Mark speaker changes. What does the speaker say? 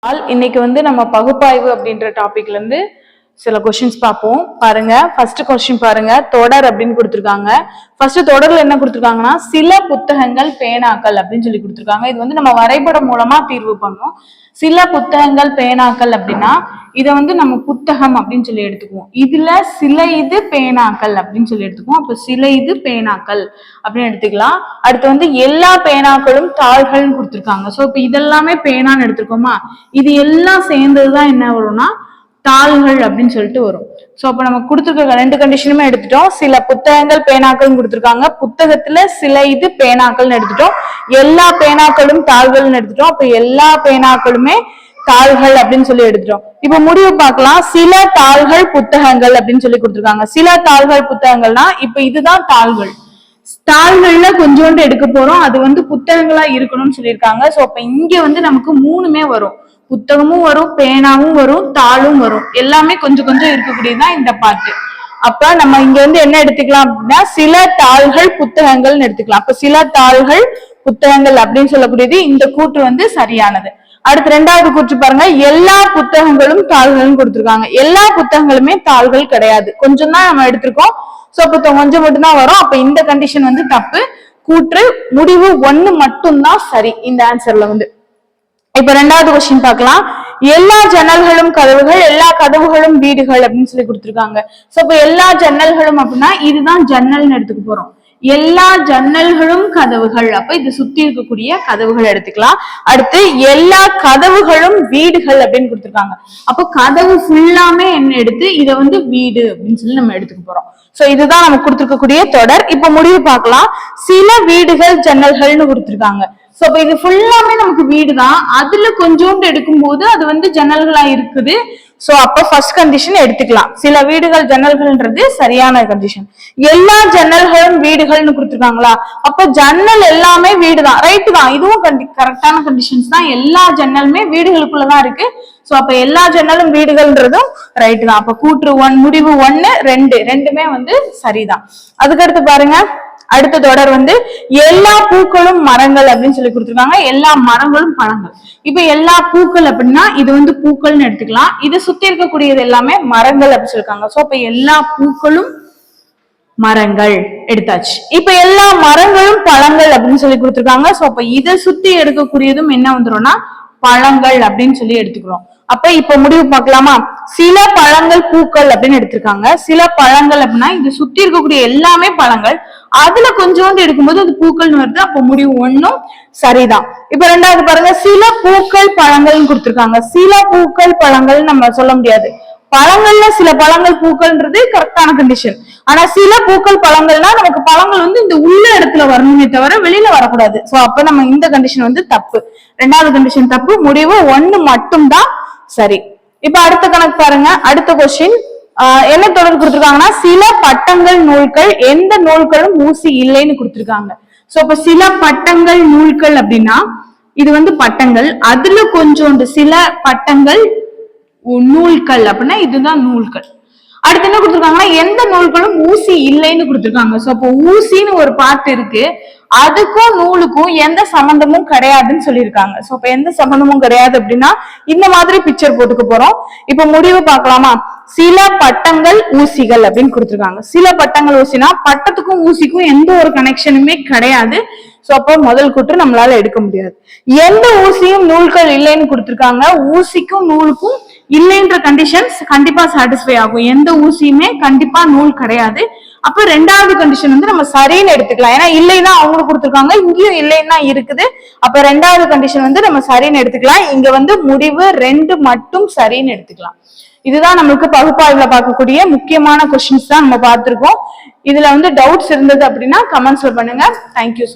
Speaker 1: இன்னைக்கு நம்ம பகுப்பாய்வு அப்படின்ற டாபிக்ல இருந்து சில கொஸ்டின்ஸ் பார்ப்போம். பாருங்க, ஃபர்ஸ்ட் கொஸ்டின் பாருங்க. தொடர் அப்படின்னு கொடுத்துருக்காங்க. ஃபர்ஸ்ட் தொடர்ல என்ன கொடுத்துருக்காங்கன்னா, சில புத்தகங்கள் பேனாக்கள் அப்படின்னு சொல்லி கொடுத்துருக்காங்க. இது நம்ம வரைபடம் மூலமா தீர்வு பண்ணோம். சில புத்தகங்கள் பேனாக்கள் அப்படின்னா இதை நம்ம புத்தகம் அப்படின்னு சொல்லி எடுத்துக்குவோம். இதுல சில இது பேனாக்கள் அப்படின்னு சொல்லி எடுத்துக்குவோம். அப்ப சில இது பேனாக்கள் அப்படின்னு எடுத்துக்கலாம். அடுத்து எல்லா பேனாக்களும் தாள்கள் கொடுத்துருக்காங்க. சோ இப்ப இதெல்லாமே பேனான்னு எடுத்துருக்கோமா, இது எல்லாம் சேர்ந்ததுதான் என்ன வரும்னா தாள்கள் அப்படின்னு சொல்லிட்டு வரும். சோ அப்ப நம்ம கொடுத்துருக்க ரெண்டு கண்டிஷனுமே எடுத்துட்டோம். சில புத்தகங்கள் பேனாக்கள் கொடுத்துருக்காங்க, புத்தகத்துல சில இது பேனாக்கள்னு எடுத்துட்டோம். எல்லா பேனாக்களும் தாள்கள்னு எடுத்துட்டோம். அப்ப எல்லா பேனாக்களுமே தாள்கள் அப்படின்னு சொல்லி எடுத்துட்டோம். இப்ப முடிவு பார்க்கலாம். சில தாள்கள் புத்தகங்கள் அப்படின்னு சொல்லி கொடுத்துருக்காங்க. சில தாள்கள் புத்தகங்கள்னா இப்ப இதுதான் தாள்கள். தாள்கள்ல கொஞ்சோண்டு எடுக்க போறோம். அது புத்தகங்களா இருக்கணும்னு சொல்லியிருக்காங்க. சோ அப்ப இங்க நமக்கு மூணுமே வரும். புத்தகமும் வரும், பேனாவும் வரும், தாளும் வரும். எல்லாமே கொஞ்சம் கொஞ்சம் இருக்கக்கூடியதுதான் இந்த பாட்டு. அப்ப நம்ம இங்க என்ன எடுத்துக்கலாம் அப்படின்னா, சில தாள்கள் புத்தகங்கள்னு எடுத்துக்கலாம். அப்ப சில தாள்கள் புத்தகங்கள் அப்படின்னு சொல்லக்கூடியது இந்த கூற்று சரியானது. அடுத்து ரெண்டாவது கூற்று பாருங்க, எல்லா புத்தகங்களும் தாள்கள் கொடுத்திருக்காங்க. எல்லா புத்தகங்களுமே தாள்கள் கிடையாது, கொஞ்சம் தான் நம்ம எடுத்திருக்கோம். சோ புத்தகம் கொஞ்சம் மட்டும்தான் வரும். அப்ப இந்த கண்டிஷன் தப்பு. கூற்று முடிவு 1 மட்டும்தான் சரி இந்த ஆன்சர்ல. இப்ப ரெண்டாவது கொஸ்டின் பார்க்கலாம். எல்லா ஜன்னல்களும் கதவுகள், எல்லா கதவுகளும் வீடுகள் அப்படின்னு சொல்லி கொடுத்திருக்காங்க. சோ இப்ப எல்லா ஜன்னல்களும் அப்படின்னா இதுதான் ஜன்னல்னு எடுத்துக்க போறோம். எல்லா ஜன்னல்களும் கதவுகள், அப்ப இது சுத்தி இருக்கக்கூடிய கதவுகள் எடுத்துக்கலாம். அடுத்து எல்லா கதவுகளும் வீடுகள் அப்படின்னு கொடுத்திருக்காங்க. அப்ப கதவு ஃபுல்லாமே என்ன எடுத்து இதை வீடு அப்படின்னு சொல்லி நம்ம எடுத்துக்க போறோம். சோ இதுதான் நம்ம கொடுத்திருக்கக்கூடிய தொடர். இப்ப முடிவு பார்க்கலாம். சில வீடுகள் ஜன்னல்கள்னு கொடுத்திருக்காங்க. சோ இப்ப இது ஃபுல்லாமே நமக்கு வீடுதான். அதுல கொஞ்சோண்டு எடுக்கும் போது அது ஜன்னல்களா இருக்குது. சோ அப்ப ஃபர்ஸ்ட் கண்டிஷன் எடுத்துக்கலாம். சில வீடுகள் ஜன்னல்கள்ன்றது சரியான கண்டிஷன். எல்லா ஜன்னல்களும் வீடுகள்னு கொடுத்துருக்காங்களா, அப்ப ஜன்னல் எல்லாமே வீடுதான், ரைட்டு தான். இதுவும் கரெக்டான கண்டிஷன்ஸ் தான். எல்லா ஜன்னலுமே வீடுகளுக்குள்ளதான் இருக்கு. சோ அப்ப எல்லா ஜன்னலும் வீடுகள்ன்றதும் ரைட்டு தான். அப்ப கூற்று 1 முடிவு 1 2 ரெண்டுமே சரிதான். அதுக்கடுத்து பாருங்க, அடுத்த தொடர் எல்லா பூக்களும் மரங்கள் அப்படின்னு சொல்லி கொடுத்துருக்காங்க. எல்லா மரங்களும் பழங்கள். இப்ப எல்லா பூக்கள் அப்படின்னா இது பூக்கள்னு எடுத்துக்கலாம். இது சுத்தி இருக்கக்கூடியது எல்லாமே மரங்கள் அப்படின்னு சொல்லிருக்காங்க. சோ இப்ப எல்லா பூக்களும் மரங்கள் எடுத்தாச்சு. இப்ப எல்லா மரங்களும் பழங்கள் அப்படின்னு சொல்லி கொடுத்துருக்காங்க. சோ அப்ப இதை சுத்தி எடுக்கக்கூடியதும் என்ன வந்துரும்னா பழங்கள் அப்படின்னு சொல்லி எடுத்துக்கிறோம். அப்ப இப்ப முடிவு பார்க்கலாமா. சில பழங்கள் பூக்கள் அப்படின்னு எடுத்திருக்காங்க. சில பழங்கள் அப்படின்னா இது சுத்தி இருக்கக்கூடிய எல்லாமே பழங்கள், அதுல கொஞ்சோண்டு எடுக்கும்போது அது பூக்கள்னு வருது. அப்ப முடிவு 1 சரிதான். இப்ப ரெண்டாவது பாருங்க, சில பூக்கள் பழங்கள்னு கொடுத்திருக்காங்க. சில பூக்கள் பழங்கள் நம்ம சொல்ல முடியாது. பழங்கள்ல சில பழங்கள் பூக்கள்ன்றது கரெக்டான கண்டிஷன். ஆனா சில பூக்கள் பழங்கள்னா நமக்கு பழங்கள் இந்த உள்ள இடத்துல வரணுமே தவிர வெளியில வரக்கூடாது. சோ அப்ப நம்ம இந்த கண்டிஷன் தப்பு. ரெண்டாவது கண்டிஷன் தப்பு. முடிவு 1 மட்டும் தான் சரி. இப்ப அடுத்த கணக்கு பாருங்க. அடுத்த கொஸ்டின் என்ன தொடர் கொடுத்திருக்காங்கன்னா, சில பட்டங்கள் நூல்கள், எந்த நூல்களும் ஊசி இல்லைன்னு கொடுத்திருக்காங்க. சோ அப்ப சில பட்டங்கள் நூல்கள் அப்படின்னா இது பட்டங்கள், அதுல கொஞ்சோண்டு சில பட்டங்கள் நூல்கள் அப்படின்னா இதுதான் நூல்கள். அடுத்து என்ன கொடுத்திருக்காங்கன்னா, எந்த நூல்களும் ஊசி இல்லைன்னு கொடுத்திருக்காங்க. சோ அப்போ ஊசின்னு ஒரு பாட்டு இருக்கு, அதுக்கும் நூலுக்கும் எந்த சம்பந்தமும் கிடையாதுன்னு சொல்லியிருக்காங்க. சோ அப்ப எந்த சம்பந்தமும் கிடையாது அப்படின்னா இந்த மாதிரி பிக்சர் போட்டுக்க போறோம். இப்ப முடிவு பார்க்கலாமா. சில பட்டங்கள் ஊசிகள் அப்படின்னு கொடுத்திருக்காங்க. சில பட்டங்கள் ஊசினா பட்டத்துக்கும் ஊசிக்கும் எந்த ஒரு கனெக்ஷனுமே கிடையாது. சோ அப்போ முதல் கூற்று நம்மளால எடுக்க முடியாது. எந்த ஊசியும் நூல்கள் இல்லைன்னு கொடுத்திருக்காங்க. ஊசிக்கும் நூலுக்கும் இல்லைன்ற கண்டிஷன்ஸ் கண்டிப்பா சாட்டிஸ்ஃபை ஆகும். எந்த ஊசியுமே கண்டிப்பா நூல் கிடையாது. அப்ப ரெண்டாவது கண்டிஷன் நம்ம சரின்னு எடுத்துக்கலாம். ஏன்னா இல்லைன்னா அவங்களுக்கு கொடுத்துருக்காங்க, இங்கேயும் இல்லைன்னா இருக்குது. அப்ப ரெண்டாவது கண்டிஷன் நம்ம சரின்னு எடுத்துக்கலாம். இங்க முடிவு 2 மட்டும் சரின்னு எடுத்துக்கலாம். இதுதான் நம்மளுக்கு பகுப்பாய்வுல பார்க்கக்கூடிய முக்கியமான கொஸ்டின்ஸ் தான் நம்ம பார்த்திருக்கோம். இதுல டவுட்ஸ் இருந்தது அப்படின்னா கமெண்ட்ஸ்ல பண்ணுங்க. தேங்க்யூ.